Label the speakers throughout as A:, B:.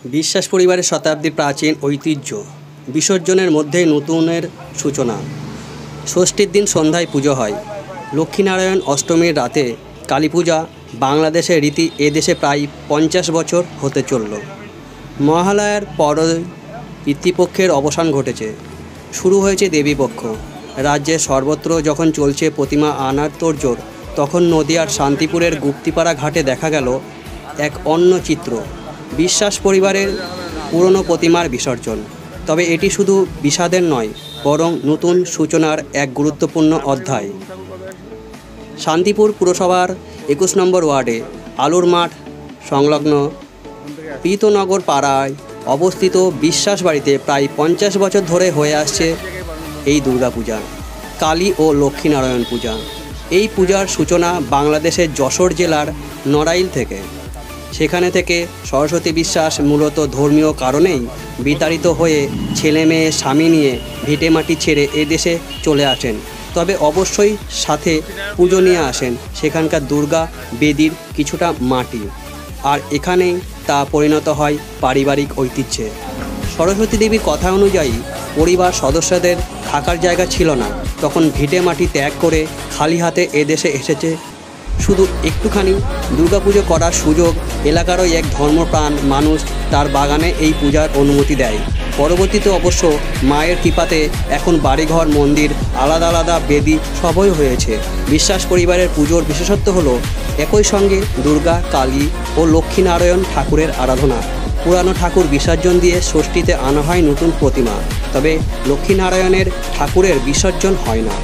A: বিশ্বাস পরিবারের শতাব্দী প্রাচীন ঐতিহ্য। বিসর্জনের মধ্যেই নতুনের সূচনা। ষষ্ঠীর দিন সন্ধ্যায় পুজো হয়। লক্ষ্মীনারায়ণ অষ্টমীর রাতে কালী পূজা। বাংলাদেশের রীতি এদেশে প্রায় 50 বছর হতে চলল। মহালয়ার পরই পিতৃপক্ষের অবসান ঘটেছে, শুরু হয়েছে দেবীপক্ষ। রাজ্যের সর্বত্র যখন চলছে প্রতিমা আনার তোড়জোড়, তখন নদিয়ার শান্তিপুরের গুপ্তিপাড়া ঘাটে দেখা গেল এক অন্য চিত্র। বিশ্বাস পরিবারের পুরনো প্রতিমার বিসর্জন। তবে এটি শুধু বিষাদের নয়, বরং নতুন সূচনার এক গুরুত্বপূর্ণ অধ্যায়। শান্তিপুর পুরসভার 21 নম্বর ওয়ার্ডে আলুর মাঠ সংলগ্ন পীতনগর পাড়ায় অবস্থিত বিশ্বাস বাড়িতে প্রায় 50 বছর ধরে হয়ে আসছে এই দুর্গাপূজা, কালী ও লক্ষ্মীনারায়ণ পূজা। এই পূজার সূচনা বাংলাদেশের যশোর জেলার নড়াইল থেকে। সেখানে থেকে সরস্বতী বিশ্বাস মূলত ধর্মীয় কারণেই বিতাড়িত হয়ে ছেলে মেয়ে স্বামী নিয়ে ভিটেমাটি ছেড়ে এদেশে চলে আসেন। তবে অবশ্যই সাথে পুজো নিয়ে আসেন সেখানকার দুর্গা বেদির কিছুটা মাটি, আর এখানেই তা পরিণত হয় পারিবারিক ঐতিহ্যে। সরস্বতী দেবীর কথা অনুযায়ী পরিবার সদস্যদের থাকার জায়গা ছিল না, তখন ভিটে মাটি ত্যাগ করে খালি হাতে এদেশে এসেছে। শুধু একটুখানি দুর্গাপুজো করার সুযোগ এলাকারই এক ধর্মপ্রাণ মানুষ তার বাগানে এই পূজার অনুমতি দেয়। পরবর্তীতে অবশ্য মায়ের কৃপাতে এখন বাড়িঘর, মন্দির, আলাদা আলাদা বেদি সবই হয়েছে। বিশ্বাস পরিবারের পুজোর বিশেষত্ব হলো একই সঙ্গে দুর্গা, কালী ও লক্ষ্মীনারায়ণ ঠাকুরের আরাধনা। পুরানো ঠাকুর বিসর্জন দিয়ে ষষ্ঠীতে আনা হয় নতুন প্রতিমা। তবে লক্ষ্মীনারায়ণের ঠাকুরের বিসর্জন হয় না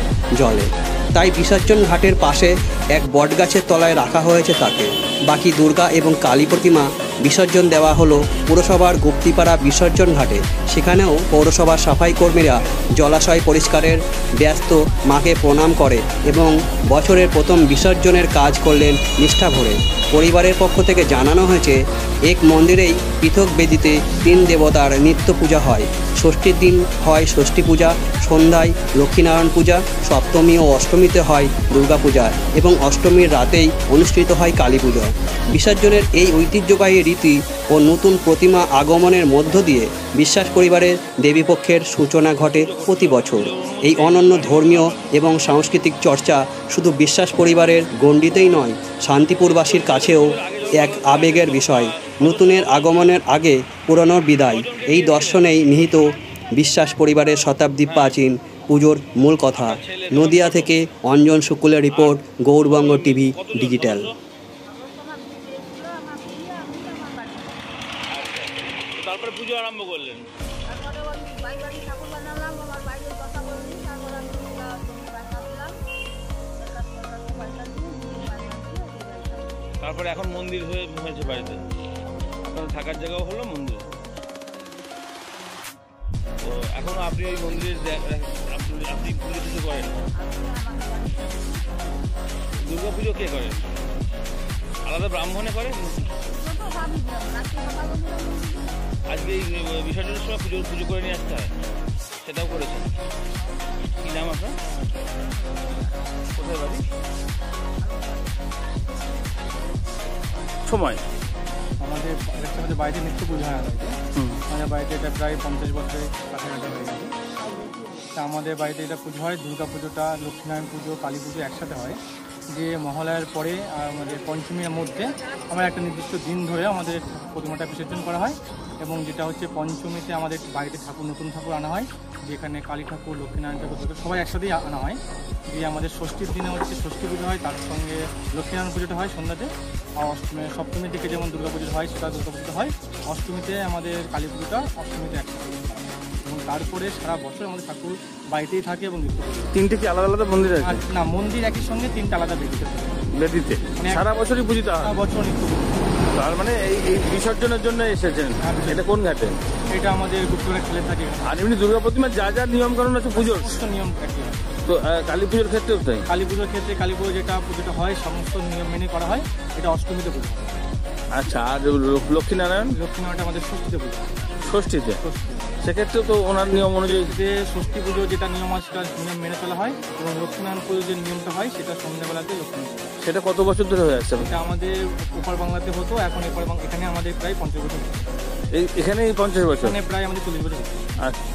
A: জলে, তাই বিসর্জন ঘাটের পাশে এক বটগাছের তলায় রাখা হয়েছে তাকে। বাকি দুর্গা এবং কালী প্রতিমা বিসর্জন দেওয়া হলো পুরসভার গুপ্তিপাড়া বিসর্জন ঘাটে। সেখানেও পৌরসভার সাফাই কর্মীরা জলাশয় পরিষ্কারের ব্যস্ত মাকে প্রণাম করে এবং বছরের প্রথম বিসর্জনের কাজ করলেন নিষ্ঠা ভরে। পরিবারের পক্ষ থেকে জানানো হয়েছে, এক মন্দিরেই পৃথক বেদিতে 3 দেবতার নিত্য পূজা হয়। ষষ্ঠীর দিন হয় ষষ্ঠী পূজা, সন্ধ্যায় লক্ষ্মীনারায়ণ পূজা, সপ্তমী ও অষ্টমীতে হয় দুর্গা পূজা এবং অষ্টমীর রাতেই অনুষ্ঠিত হয় কালী পূজা। বিসর্জনের এই ঐতিহ্যবাহী রীতি ও নতুন প্রতিমা আগমনের মধ্য দিয়ে বিশ্বাস পরিবারের দেবীপক্ষের সূচনা ঘটে প্রতি বছর। এই অনন্য ধর্মীয় এবং সাংস্কৃতিক চর্চা শুধু বিশ্বাস পরিবারের গণ্ডিতেই নয়, শান্তিপুরবাসীর কাছেও এক আবেগের বিষয়। নতুনের আগমনের আগে পুরনোর বিদায়, এই দর্শনেই নিহিত বিশ্বাস পরিবারের শতাব্দী প্রাচীন পুজোর মূল কথা। নদিয়া থেকে অঞ্জন শুক্লের রিপোর্ট, গৌরবঙ্গ টিভি ডিজিটাল।
B: তারপরে পুজো আরম্ভ করলেন। তারপরে এখন মন্দির হয়েছে বাড়িতে, আপনার থাকার জায়গাও হলো মন্দির। তো এখনো আপনি ওই মন্দির আপনি পুজো টুজো করেন? দুর্গা পুজো কে করেন? আলাদা ব্রাহ্মণে করেন? আজকে এই বিসর্জনের সময় পুজো করে নিয়ে আসতে হয়, সেটাও করেছেন। কি নাম আপনার? কোথায় বাড়ি? সময়
C: আমাদের বাড়িতে নিত্য পুজো হয়। আমাদের বাড়িতে এটা প্রায় 50 বছরের কাছাকাছি হয়ে গেছে। তা আমাদের বাড়িতে এটা পুজো হয়। দুর্গা পুজোটা, লক্ষ্মীনারায়ণ পুজো, কালী পুজো একসাথে হয়। যে মহালয়ার পরে আর আমাদের পঞ্চমীর মধ্যে আমরা একটা নির্দিষ্ট দিন ধরে আমাদের প্রতিমাটা বিসর্জন করা হয়। এবং যেটা হচ্ছে পঞ্চমীতে আমাদের বাড়িতে নতুন ঠাকুর আনা হয়, যেখানে কালী ঠাকুর, লক্ষ্মীনারায়ণ ঠাকুর সবাই একসাথেই আনা হয়। দিয়ে আমাদের ষষ্ঠীর দিনে হচ্ছে ষষ্ঠী পুজো হয়, তার সঙ্গে লক্ষ্মীনারায়ণ পুজোটা হয় সন্ধ্যাতে। আর সপ্তমীর দিকে যেমন দুর্গা পুজো হয় সেটা দুর্গা পুজোটা হয়। অষ্টমীতে আমাদের কালী পুজোটা, অষ্টমীতে একসাথে এবং তারপরে সারা বছর আমাদের ঠাকুর বাড়িতেই থাকে। এবং
B: তিনটে কি আলাদা আলাদা মন্দির আছে?
C: না, মন্দির একই সঙ্গে 3টা আলাদা বেদিতে
B: মানে সারা বছরই পুজো হয়?
C: সারা বছর নিত্য পুজো।
B: তার মানে এই বিসর্জনের জন্য এসেছেন? এটা কোন ঘাটে?
C: এটা আমাদের গুপ্তরা খেলে থাকে।
B: আর এমনি দুর্গা প্রতিমা যা যা নিয়ম কানুন আছে পুজোর
C: নিয়ম থাকে।
B: তো কালী পুজোর ক্ষেত্রেও তাই?
C: কালী পুজোর ক্ষেত্রে কালী পুজো পুজোটা হয় সমস্ত নিয়ম মেনে করা হয়। এটা অষ্টমীতে পুজো হয়।
B: আচ্ছা, আর লক্ষ্মীনারায়ণ?
C: লক্ষ্মীনারায়ণটা আমাদের ষষ্ঠীতে পুজো হয়।
B: ষষ্ঠীতে? সেক্ষেত্রেও তো ওনার নিয়ম অনুযায়ী
C: যে ষষ্ঠী পুজো যেটা নিয়ম আছে সেটা নিয়ম মেনে চলা হয়। এবং লক্ষ্মীনারায়ণ পুজো যে নিয়মটা হয় সেটা সন্ধ্যাবেলাতে লক্ষ্মীনারায়ণ।
B: সেটা কত বছর ধরে হয়ে আসছে?
C: এটা আমাদের ওপার বাংলাতে হতো, এখন এখানে আমাদের প্রায় 50 বছর।
D: এখানেই 50 বছর?
C: মানে প্রায় আমাদের 40 বছর হচ্ছে।
D: আচ্ছা।